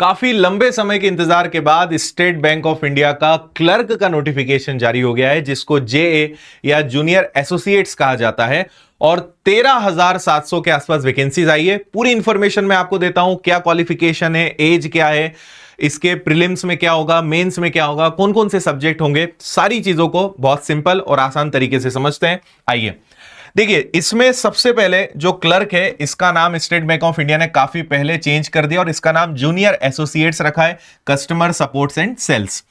काफी लंबे समय के इंतजार के बाद स्टेट बैंक ऑफ इंडिया का क्लर्क का नोटिफिकेशन जारी हो गया है, जिसको जेए या जूनियर एसोसिएट्स कहा जाता है। और 13,700 के आसपास वैकेंसीज आई है। पूरी इंफॉर्मेशन मैं आपको देता हूं, क्या क्वालिफिकेशन है, एज क्या है, इसके प्रीलिम्स में क्या होगा, मेंस में क्या होगा, कौन कौन से सब्जेक्ट होंगे, सारी चीजों को बहुत सिंपल और आसान तरीके से समझते हैं। आइए देखिए, इसमें सबसे पहले जो क्लर्क है, इसका नाम स्टेट बैंक ऑफ इंडिया ने काफी पहले चेंज कर दिया और इसका नाम जूनियर एसोसिएट्स रखा है, कस्टमर सपोर्ट्स एंड सेल्स।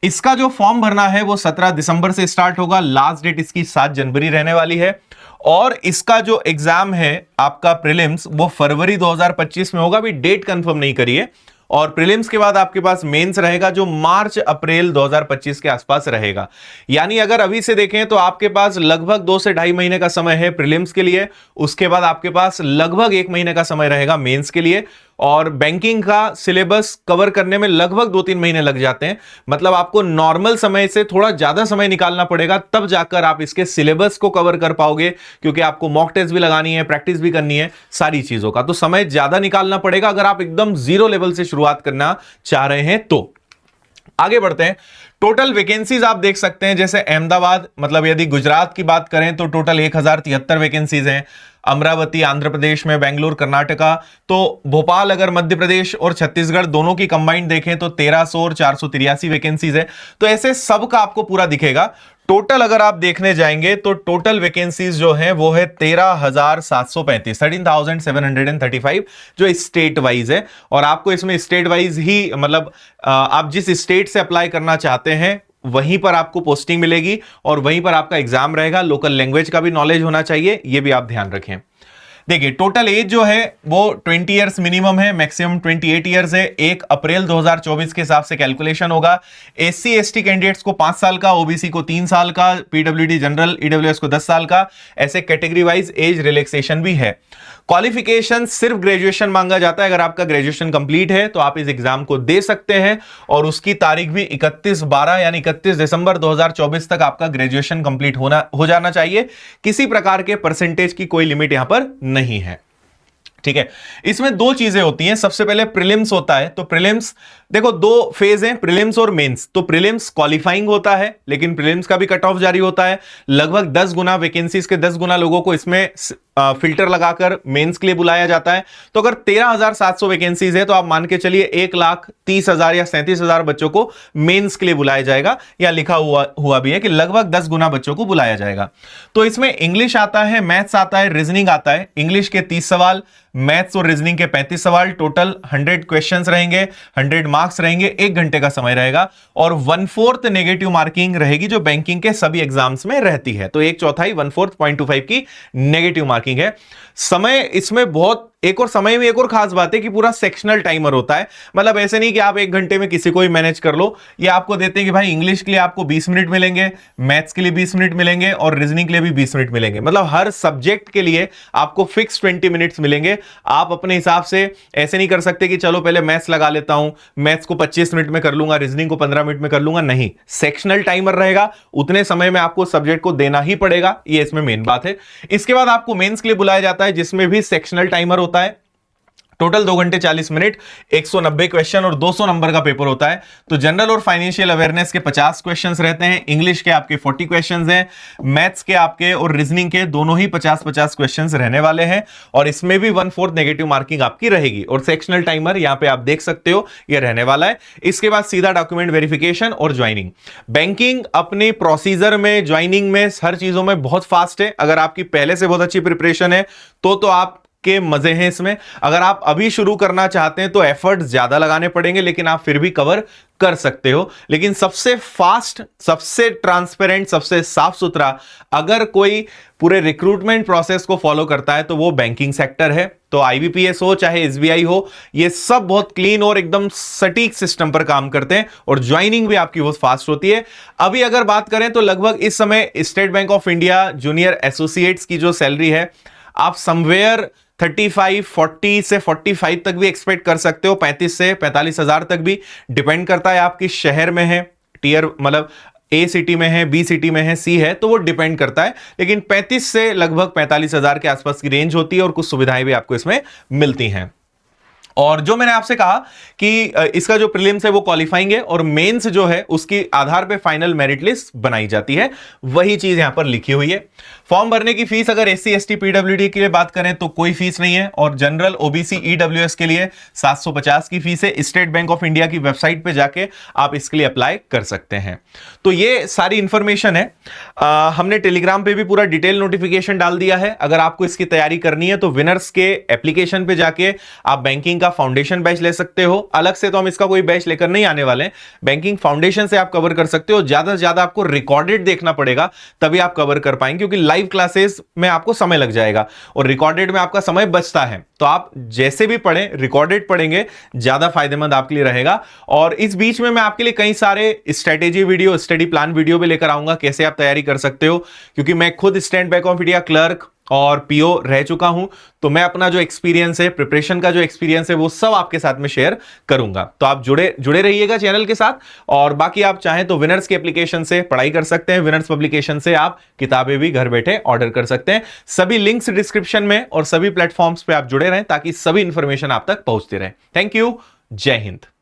इसका जो फॉर्म भरना है वो 17 दिसंबर से स्टार्ट होगा। लास्ट डेट इसकी 7 जनवरी रहने वाली है। और इसका जो एग्जाम है आपका प्रीलिम्स, वो फरवरी 2025 में होगा। अभी डेट कंफर्म नहीं करी है। और प्रीलिम्स के बाद आपके पास मेंस रहेगा, जो मार्च अप्रैल 2025 के आसपास रहेगा। यानी अगर अभी से देखें तो आपके पास लगभग 2 से ढाई महीने का समय है प्रीलिम्स के लिए। उसके बाद आपके पास लगभग 1 महीने का समय रहेगा मेंस के लिए। और बैंकिंग का सिलेबस कवर करने में लगभग 2-3 महीने लग जाते हैं। मतलब आपको नॉर्मल समय से थोड़ा ज्यादा समय निकालना पड़ेगा, तब जाकर आप इसके सिलेबस को कवर कर पाओगे, क्योंकि आपको मॉक टेस्ट भी लगानी है, प्रैक्टिस भी करनी है, सारी चीजों का तो समय ज्यादा निकालना पड़ेगा अगर आप एकदम जीरो लेवल से शुरुआत करना चाह रहे हैं तो। आगे बढ़ते हैं। टोटल वैकेंसीज आप देख सकते हैं, जैसे अहमदाबाद, मतलब यदि गुजरात की बात करें तो टोटल 1073 वैकेंसीज हैं। अमरावती आंध्र प्रदेश में, बेंगलुरु कर्नाटका, तो भोपाल अगर मध्य प्रदेश और छत्तीसगढ़ दोनों की कंबाइंड देखें तो 1300 और 483 वैकेंसीज है। तो ऐसे सबका आपको पूरा दिखेगा। टोटल अगर आप देखने जाएंगे तो टोटल वैकेंसीज जो है वो है 13,735, 13,735, जो स्टेट वाइज है। और आपको इसमें स्टेट वाइज ही, मतलब आप जिस स्टेट से अप्लाई करना चाहते हैं वहीं पर आपको पोस्टिंग मिलेगी और वहीं पर आपका एग्जाम रहेगा। लोकल लैंग्वेज का भी नॉलेज होना चाहिए, यह भी आप ध्यान रखें। देखिए, टोटल एज जो है वो 20 इयर्स मिनिमम है, मैक्सिमम 28 इयर्स है। 1 अप्रैल 2024 के हिसाब से कैलकुलेशन होगा। एससी एसटी कैंडिडेट्स को 5 साल का, ओबीसी को 3 साल का, पीडब्ल्यूडी जनरल ईडब्ल्यूएस को 10 साल का, ऐसे कैटेगरी वाइज एज रिलैक्सेशन भी है। क्वालिफिकेशन सिर्फ ग्रेजुएशन मांगा जाता है। अगर आपका ग्रेजुएशन कंप्लीट है तो आप इस एग्जाम को दे सकते हैं और उसकी तारीख भी 31/12 यानी 31 दिसंबर 2024 तक आपका ग्रेजुएशन कंप्लीट हो जाना चाहिए। किसी प्रकार के परसेंटेज की कोई लिमिट यहां पर नहीं है, ठीक है। इसमें 2 चीजें होती हैं। सबसे पहले प्रीलिम्स होता है, तो प्रीलिम्स देखो 2 फेज हैं, प्रीलिम्स और मेंस। तो प्रीलिम्स क्वालिफाइंग होता है, लेकिन प्रीलिम्स का भी कट ऑफ जारी होता है। लगभग 10 गुना वैकेंसीज के 10 गुना लोगों को इसमें फिल्टर लगाकर मेंस के लिए बुलाया जाता है। तो अगर 13,700 वैकेंसीज है तो आप मान के चलिए 1,30,000 या 37,000 बच्चों को मेंस के लिए बुलाया जाएगा, या लिखा हुआ भी है कि लगभग 10 गुना बच्चों को बुलाया जाएगा। तो इसमें इंग्लिश आता है, मैथ्स आता है, रीजनिंग आता है। इंग्लिश के 30 सवाल, मैथ्स और रीजनिंग के 35 सवाल, टोटल 100 क्वेश्चंस रहेंगे, 100 मार्क्स रहेंगे, 1 घंटे का समय रहेगा। और 1/4 नेगेटिव मार्किंग रहेगी, जो बैंकिंग के सभी एग्जाम्स में रहती है। तो 1/4 1/4 0.25 की नेगेटिव मार्किंग है। समय इसमें बहुत, एक और समय में एक और खास बात है कि पूरा सेक्शनल टाइमर होता है। मतलब ऐसे नहीं कि आप 1 घंटे में किसी को भी मैनेज कर लो। ये आपको देते हैं कि भाई इंग्लिश के लिए आपको 20 मिनट मिलेंगे, मैथ्स के लिए 20 मिनट मिलेंगे और रीजनिंग के लिए भी 20 मिनट मिलेंगे। मतलब हर सब्जेक्ट के लिए आपको फिक्स 20 मिनट्स मिलेंगे। आप अपने हिसाब से ऐसे नहीं कर सकते कि चलो पहले मैथ्स लगा लेता हूं, मैथ्स को 25 मिनट में कर लूंगा, रीजनिंग को 15 मिनट में कर लूंगा। नहीं, सेक्शनल टाइमर रहेगा, उतने समय में आपको सब्जेक्ट को देना ही पड़ेगा। ये इसमें मेन बात है। इसके बाद आपको मेंस के लिए बुलाया जाता है, जिसमें भी सेक्शनल टाइमर होता है। टोटल 2 घंटे 40 मिनट, 190 क्वेश्चन और 200 नंबर का पेपर होता है। तो जनरल और फाइनेंशियल अवेयरनेस के 50 क्वेश्चंस रहते हैं, इंग्लिश के आपके 40 क्वेश्चंस हैं, मैथ्स के आपके और रीजनिंग के दोनों ही 50-50 क्वेश्चंस रहने वाले हैं। और इसमें भी 1/4 नेगेटिव मार्किंग आपकी रहेगी। और सेक्शनल टाइमर यहां पे आप देख सकते हो, यह रहने वाला है। इसके बाद सीधा डॉक्यूमेंट वेरिफिकेशन और ज्वाइनिंग। बैंकिंग अपने प्रोसीजर में, ज्वाइनिंग में, हर चीजों में बहुत फास्ट है। अगर आपकी पहले से बहुत अच्छी प्रिपरेशन है तो आप के मजे हैं इसमें। अगर आप अभी शुरू करना चाहते हैं तो एफर्ट ज्यादा लगाने पड़ेंगे, लेकिन आप फिर भी कवर कर सकते हो। लेकिन सबसे फास्ट, सबसे ट्रांसपेरेंट, सबसे साफ सुथरा अगर कोई पूरे रिक्रूटमेंट प्रोसेस को फॉलो करता है तो वो बैंकिंग सेक्टर है। तो आईबीपीएस हो चाहे एसबीआई हो, ये सब बहुत क्लीन और एकदम सटीक सिस्टम पर काम करते हैं और ज्वाइनिंग भी आपकी बहुत फास्ट होती है। अभी अगर बात करें तो लगभग इस समय state bank of India junior associates की जो सैलरी है, आप समवेयर 35, 40 से 45 तक भी एक्सपेक्ट कर सकते हो। 35 से 45 हजार तक भी, डिपेंड करता है आप किस शहर में है। टीयर मतलब ए सिटी में है, बी सिटी में है, सी है, तो वो डिपेंड करता है। लेकिन 35 से लगभग 45 हजार के आसपास की रेंज होती है और कुछ सुविधाएं भी आपको इसमें मिलती हैं। और जो मैंने आपसे कहा कि इसका जो प्रीलिम्स है वो क्वालिफाइंग है और मेंस जो है उसके आधार पे फाइनल मेरिट लिस्ट बनाई जाती है, वही चीज यहां पर लिखी हुई है। फॉर्म भरने की फीस अगर SC ST PWD के लिए बात करें तो कोई फीस नहीं है, और जनरल OBC EWS के लिए 750 की फीस है। स्टेट बैंक ऑफ इंडिया की वेबसाइट पे जाके आप इसके लिए अप्लाई कर सकते हैं। तो ये सारी इंफॉर्मेशन है। हमने टेलीग्राम पे भी पूरा डिटेल नोटिफिकेशन डाल दिया है। अगर आपको इसकी तैयारी करनी है तो विनर्स के एप्लीकेशन पे जाके आप बैंकिंग का फाउंडेशन बैच ले सकते हो। अलग से तो हम इसका कोई बैच लेकर नहीं आने वाले हैं, बैंकिंग फाउंडेशन से आप कवर कर सकते हो। ज्यादा से ज्यादा आपको रिकॉर्डेड देखना पड़ेगा, तभी आप कवर कर पाएंगे, क्योंकि लाइव क्लासेस में आपको समय लग जाएगा और रिकॉर्डेड में आपका समय बचता है। तो आप जैसे भी पढ़ें, रिकॉर्डेड पढ़ेंगे, ज्यादा फायदेमंद आपके लिए रहेगा। और इस बीच में मैं आपके लिए कई सारे strategy video, study plan video भी लेकर आऊंगा, कैसे आप तैयारी कर सकते हो, क्योंकि मैं खुद state bank of India clerk और PO रह चुका हूं। तो मैं अपना जो एक्सपीरियंस है, प्रिपरेशन का जो एक्सपीरियंस है, वो सब आपके साथ में शेयर करूंगा। तो आप जुड़े रहिएगा चैनल के साथ। और बाकी आप चाहें तो विनर्स के एप्लीकेशन से पढ़ाई कर सकते हैं, विनर्स पब्लिकेशन से आप किताबें भी घर बैठे ऑर्डर कर सकते हैं। सभी लिंक्स डिस्क्रिप्शन में और सभी प्लेटफॉर्म्स पे आप जुड़े रहें ताकि सभी इंफॉर्मेशन आप तक पहुंचती रहे। Thank you. जय हिंद।